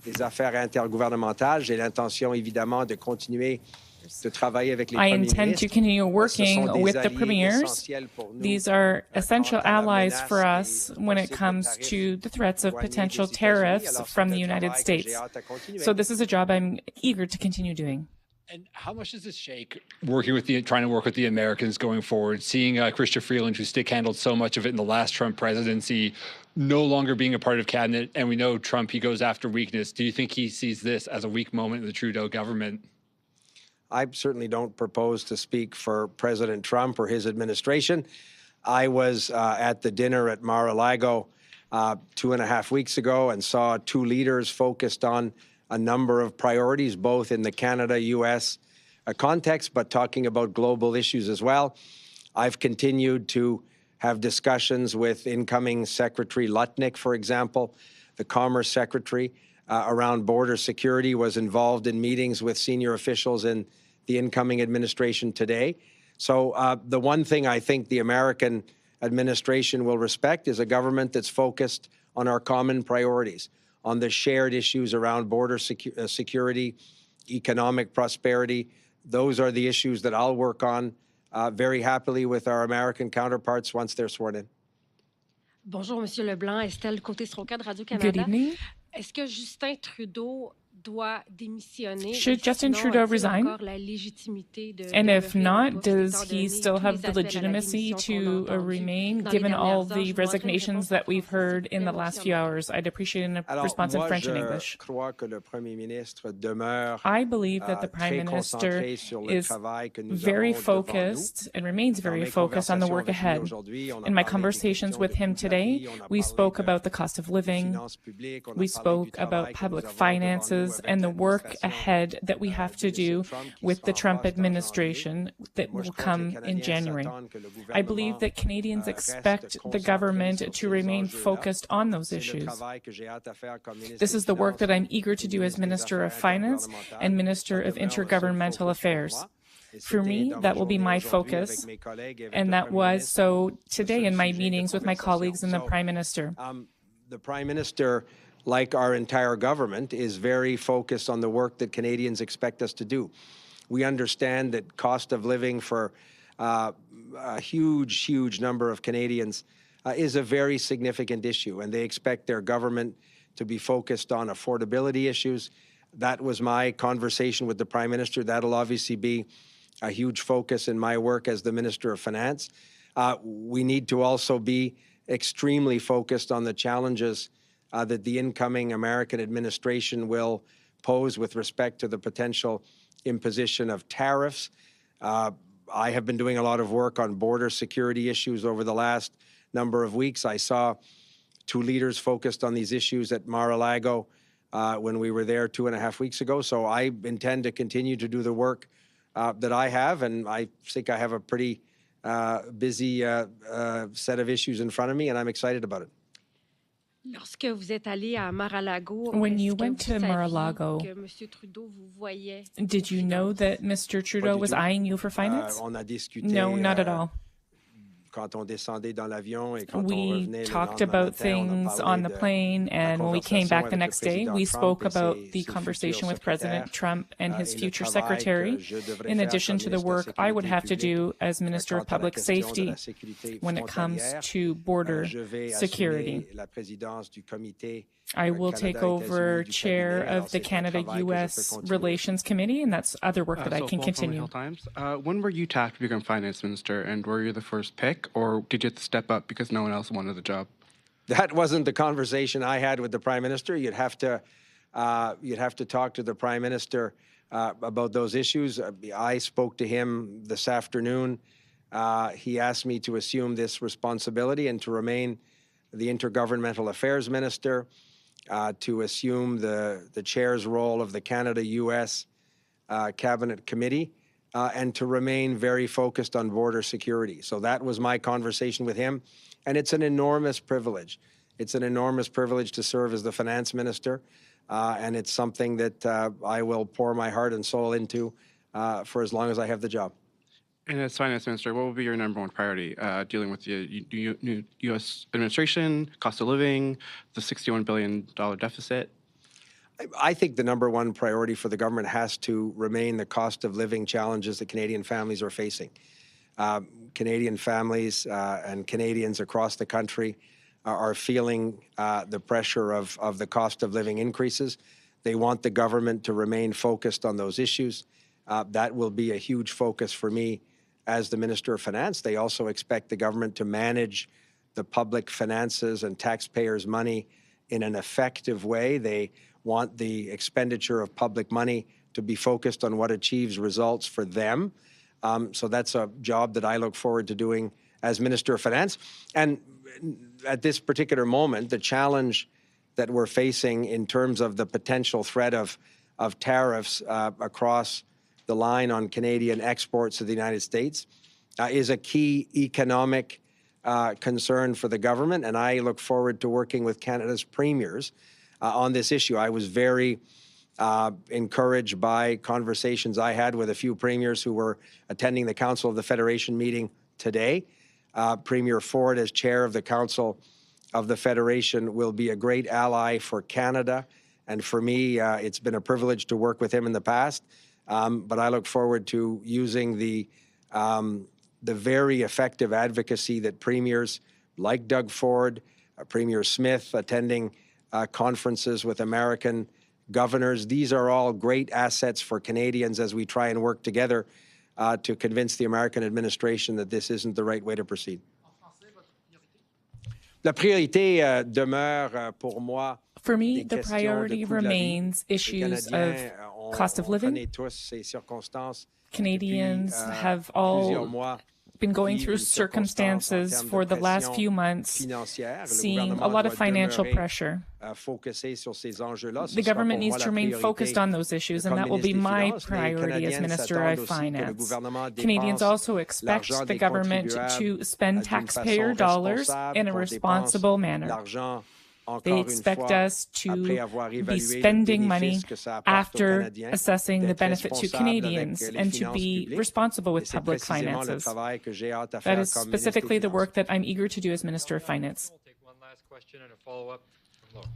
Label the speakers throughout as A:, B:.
A: des affaires intergouvernementales. J'ai l'intention, évidemment, de continuer de travailler avec les
B: I
A: premiers
B: intend to
A: ministres.
B: continue working with the premiers. These are essential allies for us when it comes to the threats of potential tariffs from the United States. So this is a job I'm eager to continue doing.
C: And how much does this shake trying to work with the Americans going forward, seeing Chrystia Freeland, who stick handled so much of it in the last Trump presidency, no longer being a part of cabinet, and we know Trump, he goes after weakness. Do you think he sees this as a weak moment in the Trudeau government?
A: I certainly don't propose to speak for President Trump or his administration. I was at the dinner at Mar-a-Lago 2.5 weeks ago and saw two leaders focused on a number of priorities, both in the Canada-U.S. context, but talking about global issues as well. I've continued to have discussions with incoming Secretary Lutnick, for example, the Commerce Secretary, around border security, was involved in meetings with senior officials in the incoming administration today. So the one thing I think the American administration will respect is a government that's focused on our common priorities, on the shared issues around border security, economic prosperity. Those are the issues that I'll work on very happily with our American counterparts once they're sworn in.
D: Bonjour, Monsieur LeBlanc. Estelle Côté-Stroca de Radio-Canada.
B: Good evening.
D: Est-ce que Justin Trudeau doit démissionner?
B: Should Justin Trudeau resign? And if not, does he still have the legitimacy to remain, given all the resignations that we've heard in the last few hours? I'd appreciate a response in French and English. I believe that the Prime Minister is very focused and remains very focused on the work ahead. In my conversations with him today, we spoke about the cost of living, we spoke about public finances, and the work ahead that we have to do with the Trump administration that will come in January. I believe that Canadians expect the government to remain focused on those issues. This is the work that I'm eager to do as Minister of Finance and Minister of Intergovernmental Affairs. For me, that will be my focus, and that was so today in my meetings with my colleagues and the Prime Minister.
A: The Prime Minister, like our entire government, is very focused on the work that Canadians expect us to do. We understand that cost of living for a huge number of Canadians is a very significant issue, and they expect their government to be focused on affordability issues. That was my conversation with the Prime Minister. That'll obviously be a huge focus in my work as the Minister of Finance. We need to also be extremely focused on the challenges that the incoming American administration will pose with respect to the potential imposition of tariffs. I have been doing a lot of work on border security issues over the last number of weeks. I saw two leaders focused on these issues at Mar-a-Lago when we were there 2.5 weeks ago. So I intend to continue to do the work that I have, and I think I have a pretty busy set of issues in front of me, and I'm excited about it.
B: When you went to Mar-a-Lago, did you know that Mr. Trudeau was eyeing you for finance? No, not at all. We talked about things on the plane, and when we came back the next day, we spoke about the conversation with President Trump and his future secretary, in addition to the work I would have to do as Minister of Public Safety when it comes to border security. I will take over chair of the Canada-U.S. Relations Committee, and that's other work that I can continue.
E: When were you tapped to become finance minister, and were you the first pick, or did you have to step up because no one else wanted the job?
A: That wasn't the conversation I had with the Prime Minister. You'd have to talk to the Prime Minister about those issues. I spoke to him this afternoon. He asked me to assume this responsibility and to remain the Intergovernmental Affairs Minister, to assume the chair's role of the Canada-U.S. Cabinet Committee, and to remain very focused on border security. So that was my conversation with him, and it's an enormous privilege. It's an enormous privilege to serve as the finance minister, and it's something that I will pour my heart and soul into for as long as I have the job.
E: And as finance minister, what will be your number one priority dealing with the U.S. administration, cost of living, the $61 billion deficit?
A: I think the number one priority for the government has to remain the cost of living challenges that Canadian families are facing. Canadian families and Canadians across the country are feeling the pressure of the cost of living increases. They want the government to remain focused on those issues. That will be a huge focus for me as the Minister of Finance. They also expect the government to manage the public finances and taxpayers' money in an effective way. They want the expenditure of public money to be focused on what achieves results for them. So that's a job that I look forward to doing as Minister of Finance. And at this particular moment, the challenge that we're facing in terms of the potential threat of tariffs across the line on Canadian exports to the United States is a key economic concern for the government. And I look forward to working with Canada's premiers on this issue. I was very encouraged by conversations I had with a few premiers who were attending the Council of the Federation meeting today. Premier Ford, as chair of the Council of the Federation, will be a great ally for Canada. And for me, it's been a privilege to work with him in the past. But I look forward to using the very effective advocacy that premiers like Doug Ford, Premier Smith, attending conferences with American governors. These are all great assets for Canadians as we try and work together to convince the American administration that this isn't the right way to proceed. La priorité demeure pour moi.
B: For me, the priority remains issues of cost of living. Canadians have all been going through circumstances for the last few months, seeing a lot of financial pressure. The government needs to remain focused on those issues, and that will be my priority as Minister of Finance. Canadians also expect the government to spend taxpayer dollars in a responsible manner. They expect us to be spending money after assessing the benefit to Canadians and to be responsible with public finances. That is specifically the work that I'm eager to do as Minister of Finance.
C: We'll take one last question and a follow-up from Laura.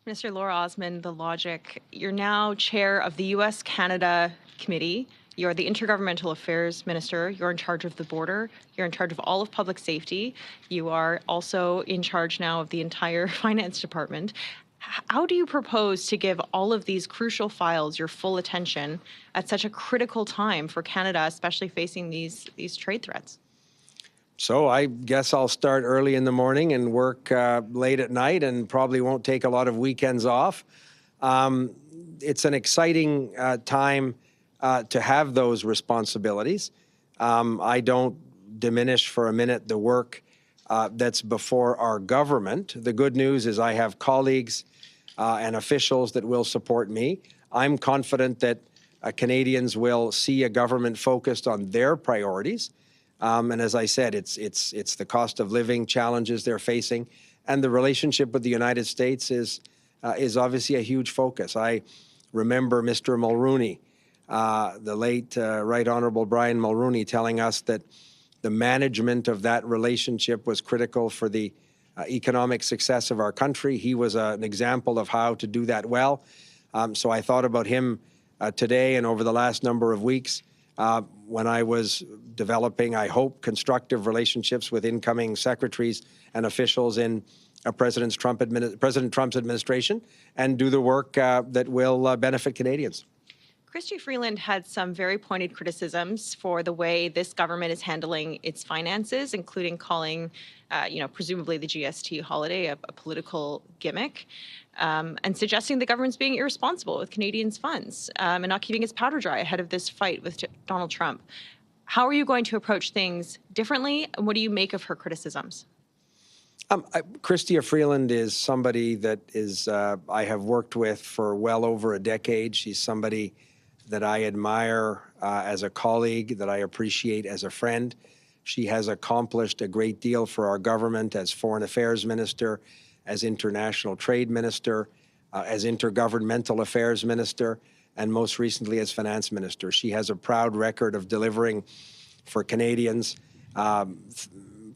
F: Minister Laura Osman, The Logic, you're now chair of the U.S.-Canada Committee. You're the Intergovernmental Affairs Minister. You're in charge of the border. You're in charge of all of public safety. You are also in charge now of the entire finance department. How do you propose to give all of these crucial files your full attention at such a critical time for Canada, especially facing these trade threats?
A: So I guess I'll start early in the morning and work late at night and probably won't take a lot of weekends off. It's an exciting time to have those responsibilities. I don't diminish for a minute the work that's before our government. The good news is I have colleagues and officials that will support me. I'm confident that Canadians will see a government focused on their priorities. And as I said, it's the cost of living challenges they're facing, and the relationship with the United States is obviously a huge focus. I remember Mr. Mulroney, the late Right Honourable Brian Mulroney, telling us that the management of that relationship was critical for the economic success of our country. He was an example of how to do that well. So I thought about him today and over the last number of weeks when I was developing, I hope, constructive relationships with incoming secretaries and officials in President Trump's administration, and do the work that will benefit Canadians.
F: Chrystia Freeland had some very pointed criticisms for the way this government is handling its finances, including calling, presumably the GST holiday a political gimmick, and suggesting the government's being irresponsible with Canadians' funds and not keeping its powder dry ahead of this fight with Donald Trump. How are you going to approach things differently, and what do you make of her criticisms?
A: Chrystia Freeland is somebody that I have worked with for well over a decade. She's somebody that I admire as a colleague, that I appreciate as a friend. She has accomplished a great deal for our government as Foreign Affairs Minister, as International Trade Minister, as Intergovernmental Affairs Minister, and most recently as Finance Minister. She has a proud record of delivering for Canadians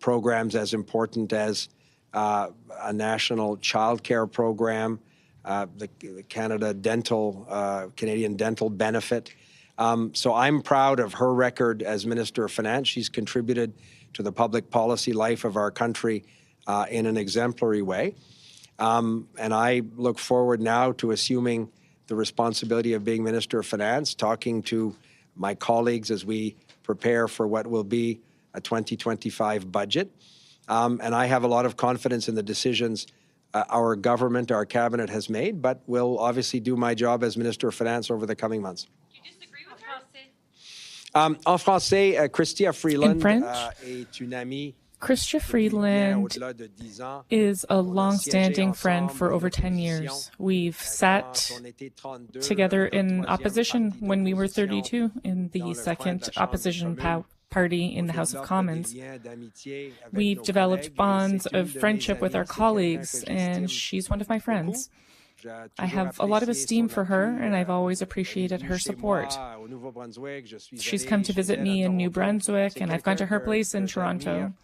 A: programs as important as a national childcare program, the Canadian dental benefit. So I'm proud of her record as Minister of Finance. She's contributed to the public policy life of our country in an exemplary way. And I look forward now to assuming the responsibility of being Minister of Finance, talking to my colleagues as we prepare for what will be a 2025 budget. And I have a lot of confidence in the decisions our government, our cabinet has made, but will obviously do my job as Minister of Finance over the coming months.
F: Do you disagree with her?
A: En français, Chrystia Freeland
B: est une amie. Chrystia Freeland is a long-standing friend for over 10 years. We've sat together in opposition when we were 32 in the second opposition party in the House of Commons. We've developed bonds of friendship with our colleagues, and she's one of my friends. I have a lot of esteem for her, and I've always appreciated her support. She's come to visit me in New Brunswick, and I've gone to her place in Toronto.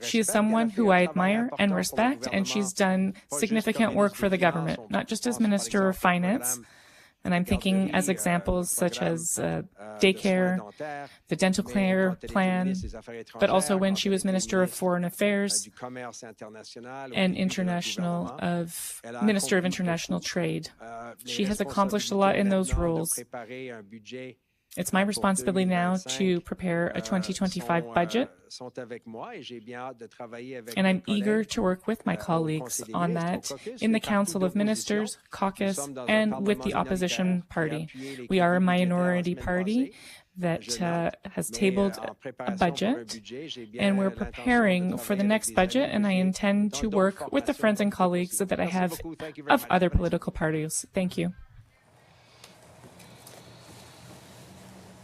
B: She is someone who I admire and respect, and she's done significant work for the government, not just as Minister of Finance, and I'm thinking as examples such as daycare, the dental care plan, but also when she was Minister of Foreign Affairs and Minister of International Trade. She has accomplished a lot in those roles. It's my responsibility now to prepare a 2025 budget, and I'm eager to work with my colleagues on that in the Council of Ministers, caucus, and with the opposition party. We are a minority party that has tabled a budget, and we're preparing for the next budget, and I intend to work with the friends and colleagues that I have of other political parties. Thank you.